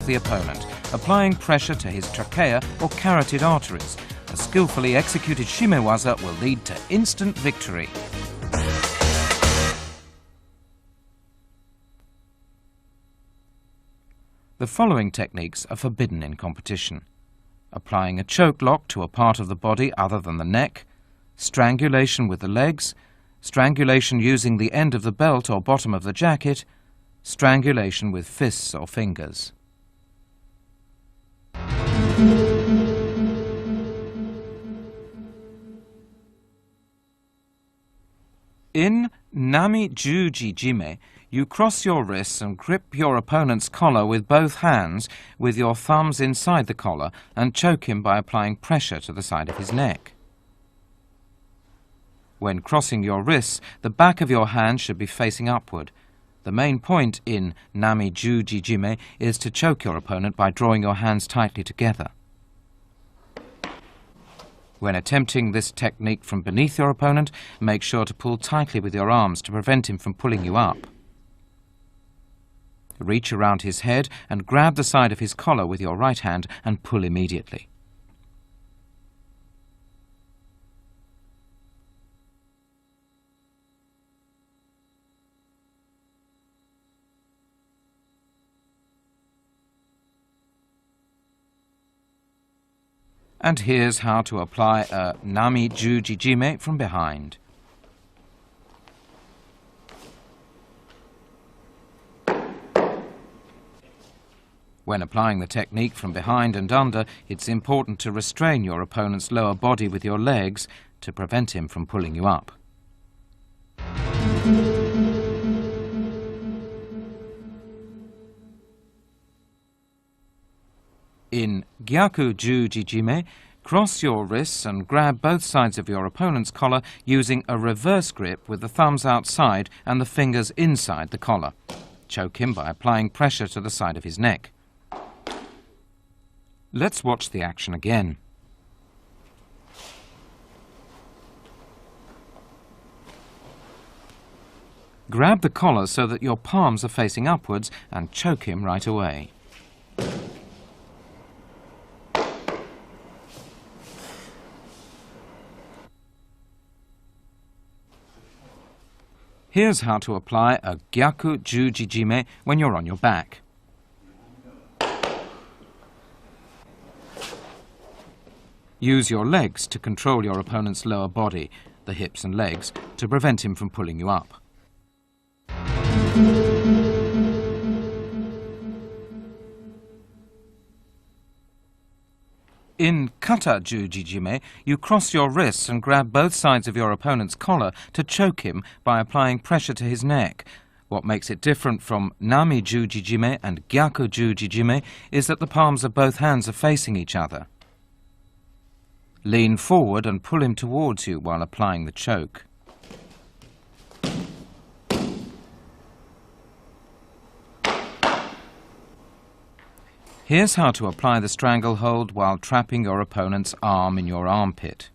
the opponent, applying pressure to his trachea or carotid arteries. A skillfully executed shimewaza will lead to instant victory. The following techniques are forbidden in competition: applying a choke lock to a part of the body other than the neck, strangulation with the legs, strangulation using the end of the belt or bottom of the jacket, strangulation with fists or fingers. In nami-ju-ji-jime, you cross your wrists and grip your opponent's collar with both hands, with your thumbs inside the collar, and choke him by applying pressure to the side of his neck. When crossing your wrists, the back of your hand should be facing upward. The main point in nami-ju-ji-jime is to choke your opponent by drawing your hands tightly together. When attempting this technique from beneath your opponent, make sure to pull tightly with your arms to prevent him from pulling you up. Reach around his head and grab the side of his collar with your right hand and pull immediately. And here's how to apply a nami-ju-ji-jime from behind. When applying the technique from behind and under, it's important to restrain your opponent's lower body with your legs to prevent him from pulling you up. In gyaku-ju-ji-jime, cross your wrists and grab both sides of your opponent's collar using a reverse grip with the thumbs outside and the fingers inside the collar. Choke him by applying pressure to the side of his neck. Let's watch the action again. Grab the collar so that your palms are facing upwards and choke him right away. Here's how to apply a gyaku-ju-ji-jime when you're on your back. Use your legs to control your opponent's lower body, the hips and legs, to prevent him from pulling you up. In kata-ju-ji-jime, you cross your wrists and grab both sides of your opponent's collar to choke him by applying pressure to his neck. What makes it different from nami-ju-ji-jime and gyaku-ju-ji-jime is that the palms of both hands are facing each other. Lean forward and pull him towards you while applying the choke. Here's how to apply the stranglehold while trapping your opponent's arm in your armpit.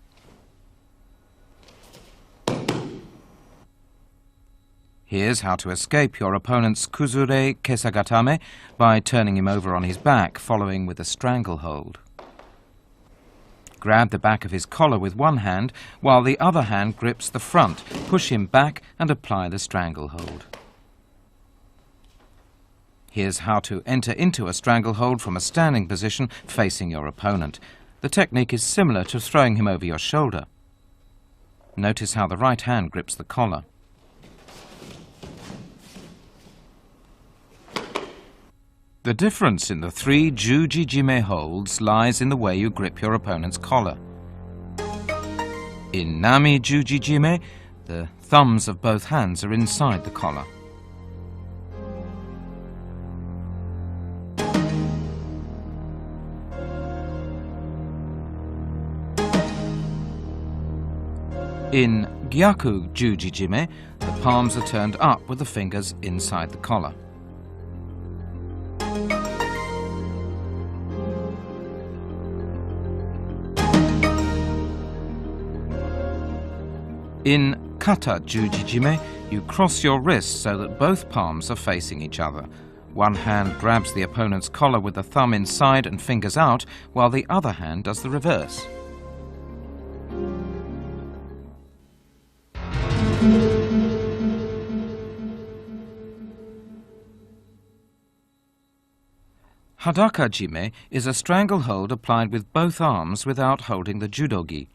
Here's how to escape your opponent's kuzure kesagatame by turning him over on his back, following with a stranglehold. Grab the back of his collar with one hand, while the other hand grips the front. Push him back and apply the stranglehold. Here's how to enter into a stranglehold from a standing position facing your opponent. The technique is similar to throwing him over your shoulder. Notice how the right hand grips the collar. The difference in the three ju-ji-jime holds lies in the way you grip your opponent's collar. In nami-ju-ji-jime, the thumbs of both hands are inside the collar. In gyaku-ju-ji-jime, the palms are turned up with the fingers inside the collar. In kata-ju-ji-jime, you cross your wrists so that both palms are facing each other. One hand grabs the opponent's collar with the thumb inside and fingers out, while the other hand does the reverse. Hadaka-jime is a stranglehold applied with both arms without holding the judogi.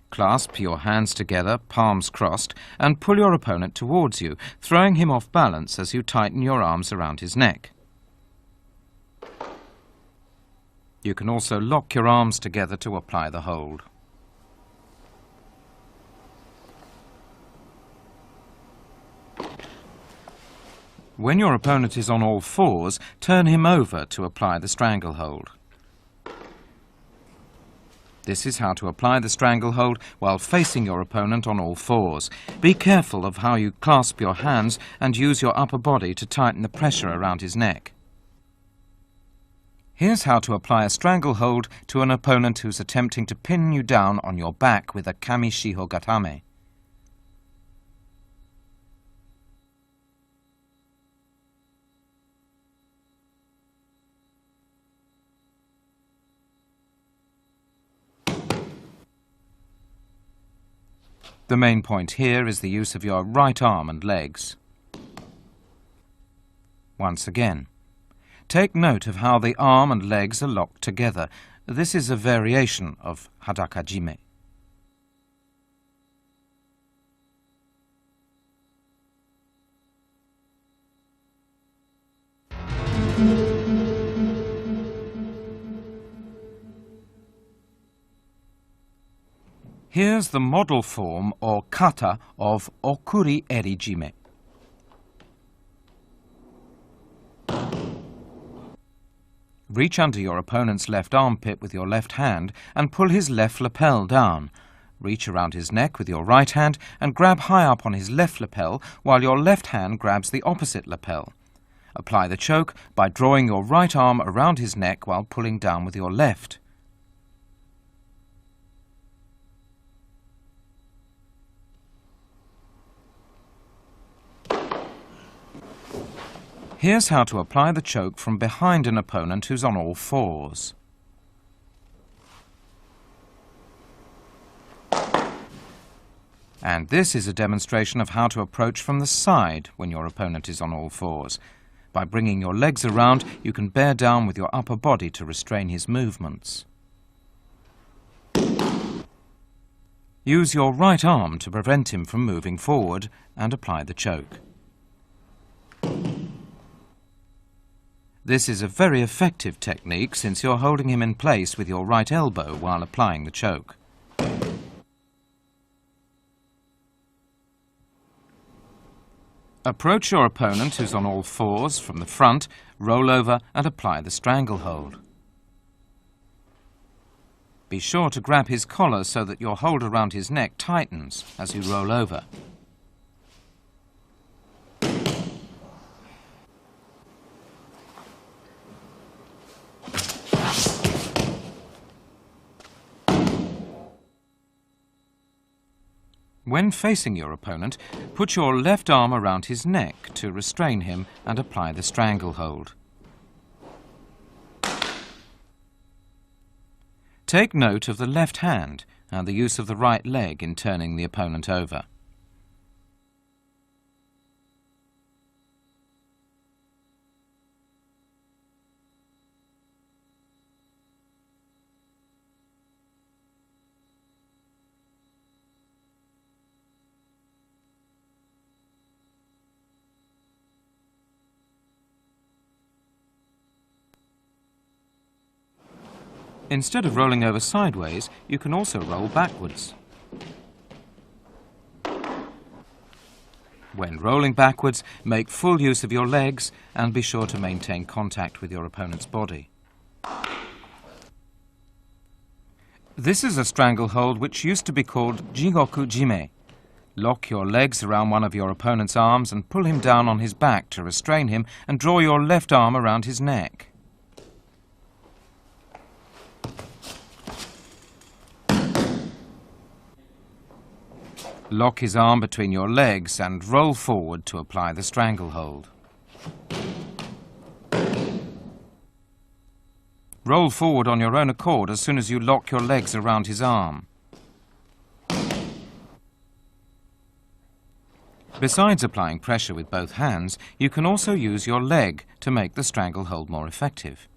Clasp your hands together, palms crossed, and pull your opponent towards you, throwing him off balance as you tighten your arms around his neck. You can also lock your arms together to apply the hold. When your opponent is on all fours, turn him over to apply the stranglehold. This is how to apply the stranglehold while facing your opponent on all fours. Be careful of how you clasp your hands and use your upper body to tighten the pressure around his neck. Here's how to apply a stranglehold to an opponent who's attempting to pin you down on your back with a kami shiho gatame. The main point here is the use of your right arm and legs. Once again, take note of how the arm and legs are locked together. This is a variation of Hadaka-jime. Here's the model form or kata of okuri eri-jime. Reach under your opponent's left armpit with your left hand and pull his left lapel down. Reach around his neck with your right hand and grab high up on his left lapel while your left hand grabs the opposite lapel. Apply the choke by drawing your right arm around his neck while pulling down with your left. Here's how to apply the choke from behind an opponent who's on all fours. And this is a demonstration of how to approach from the side when your opponent is on all fours. By bringing your legs around, you can bear down with your upper body to restrain his movements. Use your right arm to prevent him from moving forward and apply the choke. This is a very effective technique since you're holding him in place with your right elbow while applying the choke. Approach your opponent who's on all fours from the front, roll over and apply the stranglehold. Be sure to grab his collar so that your hold around his neck tightens as you roll over. When facing your opponent, put your left arm around his neck to restrain him and apply the stranglehold. Take note of the left hand and the use of the right leg in turning the opponent over. Instead of rolling over sideways, you can also roll backwards. When rolling backwards, make full use of your legs and be sure to maintain contact with your opponent's body. This is a stranglehold which used to be called jigoku-jime. Lock your legs around one of your opponent's arms and pull him down on his back to restrain him and draw your left arm around his neck. Lock his arm between your legs and roll forward to apply the stranglehold. Roll forward on your own accord as soon as you lock your legs around his arm. Besides applying pressure with both hands, you can also use your leg to make the stranglehold more effective.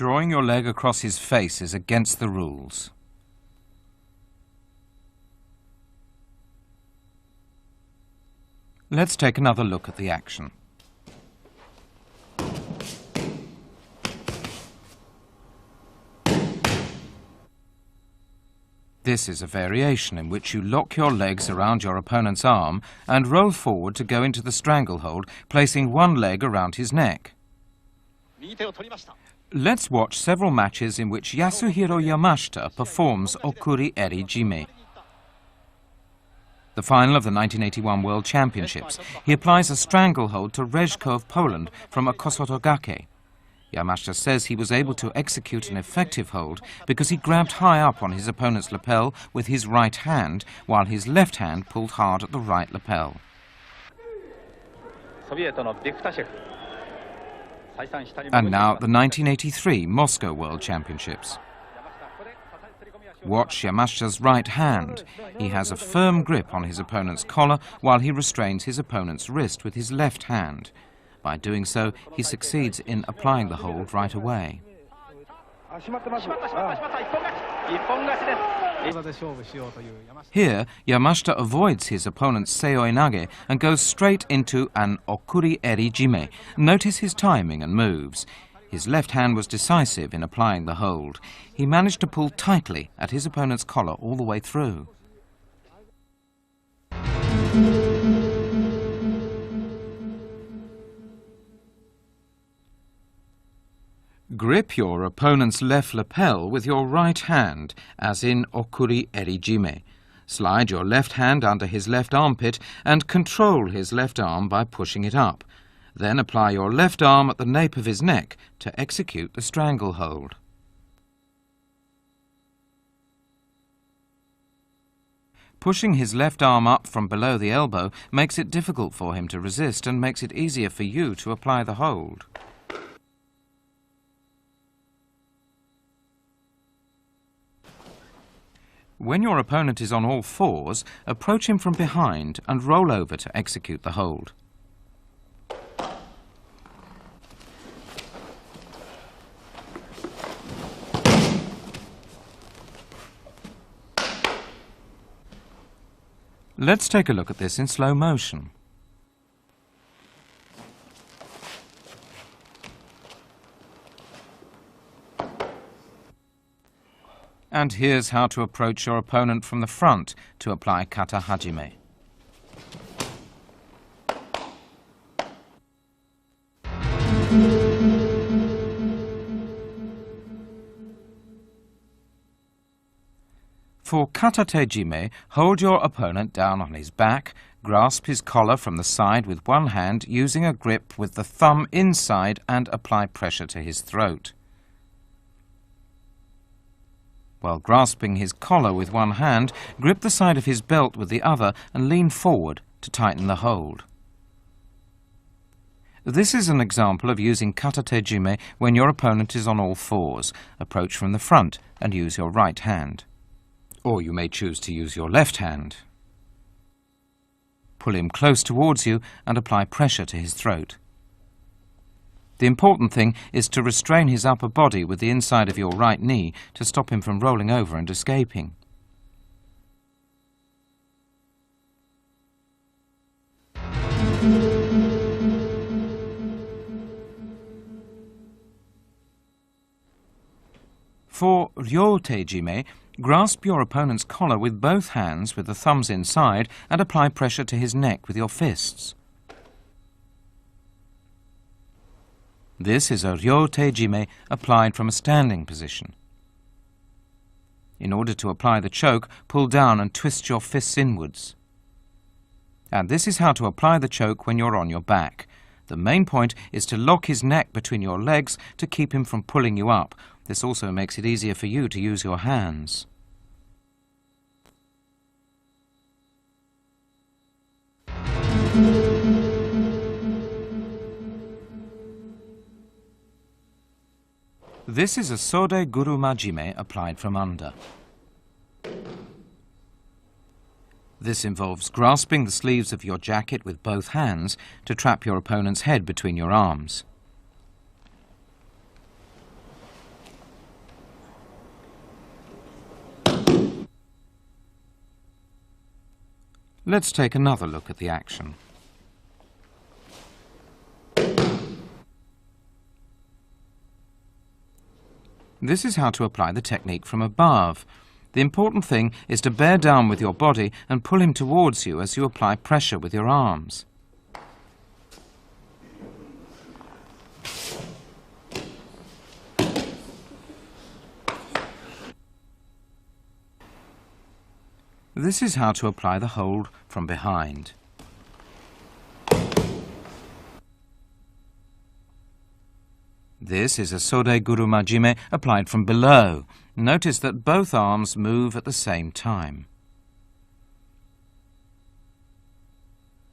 Drawing your leg across his face is against the rules. Let's take another look at the action. This is a variation in which you lock your legs around your opponent's arm and roll forward to go into the stranglehold, placing one leg around his neck. Let's watch several matches in which Yasuhiro Yamashita performs Okuri Eri Jime. The final of the 1981 World Championships, he applies a stranglehold to Rejko of Poland from a Kosotogake. Yamashita says he was able to execute an effective hold because he grabbed high up on his opponent's lapel with his right hand, while his left hand pulled hard at the right lapel. And now the 1983 Moscow World Championships. Watch Yamashita's right hand. He has a firm grip on his opponent's collar while he restrains his opponent's wrist with his left hand. By doing so, he succeeds in applying the hold right away. Here, Yamashita avoids his opponent's seoi nage and goes straight into an okuri eri jime. Notice his timing and moves. His left hand was decisive in applying the hold. He managed to pull tightly at his opponent's collar all the way through. Grip your opponent's left lapel with your right hand, as in okuri eri jime. Slide your left hand under his left armpit and control his left arm by pushing it up. Then apply your left arm at the nape of his neck to execute the stranglehold. Pushing his left arm up from below the elbow makes it difficult for him to resist and makes it easier for you to apply the hold. When your opponent is on all fours, approach him from behind and roll over to execute the hold. Let's take a look at this in slow motion. And here's how to approach your opponent from the front to apply kata hajime. For kata tejime, hold your opponent down on his back, grasp his collar from the side with one hand using a grip with the thumb inside and apply pressure to his throat. While grasping his collar with one hand, grip the side of his belt with the other and lean forward to tighten the hold. This is an example of using kata tejime when your opponent is on all fours. Approach from the front and use your right hand. Or you may choose to use your left hand. Pull him close towards you and apply pressure to his throat. The important thing is to restrain his upper body with the inside of your right knee to stop him from rolling over and escaping. For ryotejime, grasp your opponent's collar with both hands with the thumbs inside and apply pressure to his neck with your fists. This is a ryotejime applied from a standing position. In order to apply the choke, pull down and twist your fists inwards. And this is how to apply the choke when you're on your back. The main point is to lock his neck between your legs to keep him from pulling you up. This also makes it easier for you to use your hands. This is a sode guru majime applied from under. This involves grasping the sleeves of your jacket with both hands to trap your opponent's head between your arms. Let's take another look at the action. This is how to apply the technique from above. The important thing is to bear down with your body and pull him towards you as you apply pressure with your arms. This is how to apply the hold from behind. This is a sode guru majime applied from below. Notice that both arms move at the same time.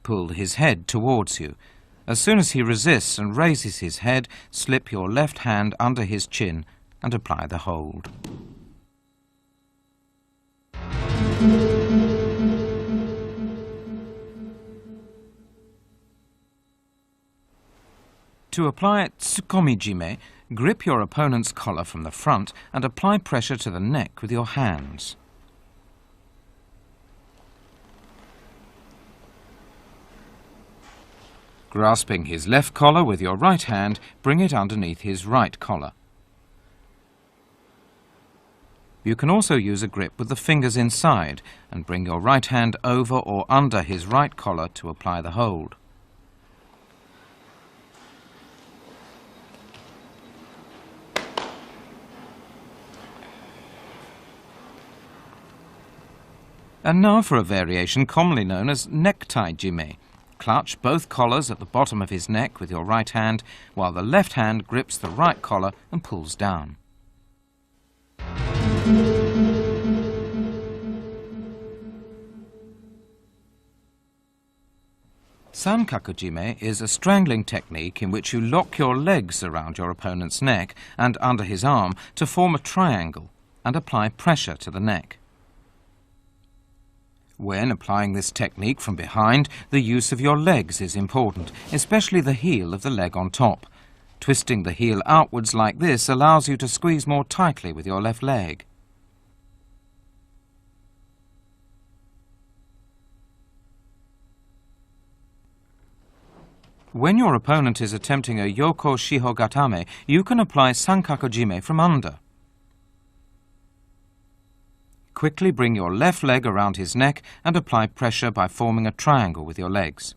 Pull his head towards you. As soon as he resists and raises his head, slip your left hand under his chin and apply the hold. To apply tsukomi-jime, grip your opponent's collar from the front and apply pressure to the neck with your hands. Grasping his left collar with your right hand, bring it underneath his right collar. You can also use a grip with the fingers inside and bring your right hand over or under his right collar to apply the hold. And now for a variation commonly known as necktie-jime. Clutch both collars at the bottom of his neck with your right hand, while the left hand grips the right collar and pulls down. Sankaku-jime is a strangling technique in which you lock your legs around your opponent's neck and under his arm to form a triangle and apply pressure to the neck. When applying this technique from behind, the use of your legs is important, especially the heel of the leg on top. Twisting the heel outwards like this allows you to squeeze more tightly with your left leg. When your opponent is attempting a yoko shiho gatame, you can apply sankaku-jime from under. Quickly bring your left leg around his neck and apply pressure by forming a triangle with your legs.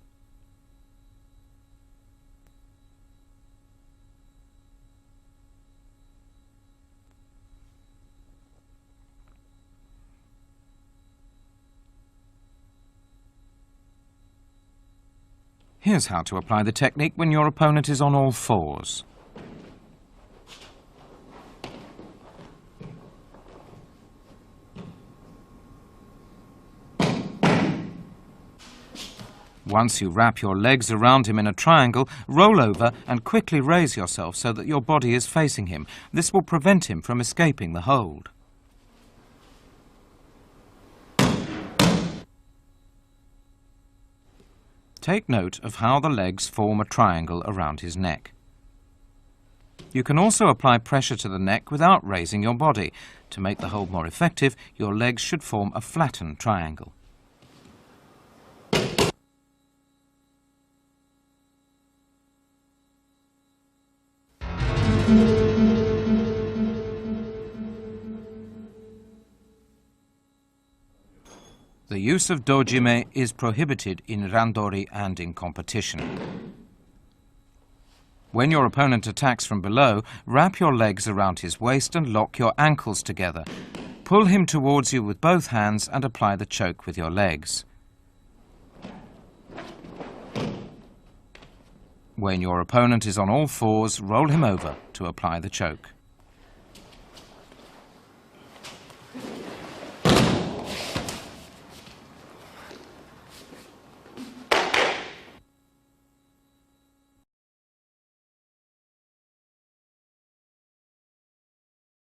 Here's how to apply the technique when your opponent is on all fours. Once you wrap your legs around him in a triangle, roll over and quickly raise yourself so that your body is facing him. This will prevent him from escaping the hold. Take note of how the legs form a triangle around his neck. You can also apply pressure to the neck without raising your body. To make the hold more effective, your legs should form a flattened triangle. The use of dojime is prohibited in randori and in competition. When your opponent attacks from below, wrap your legs around his waist and lock your ankles together. Pull him towards you with both hands and apply the choke with your legs. When your opponent is on all fours, roll him over to apply the choke.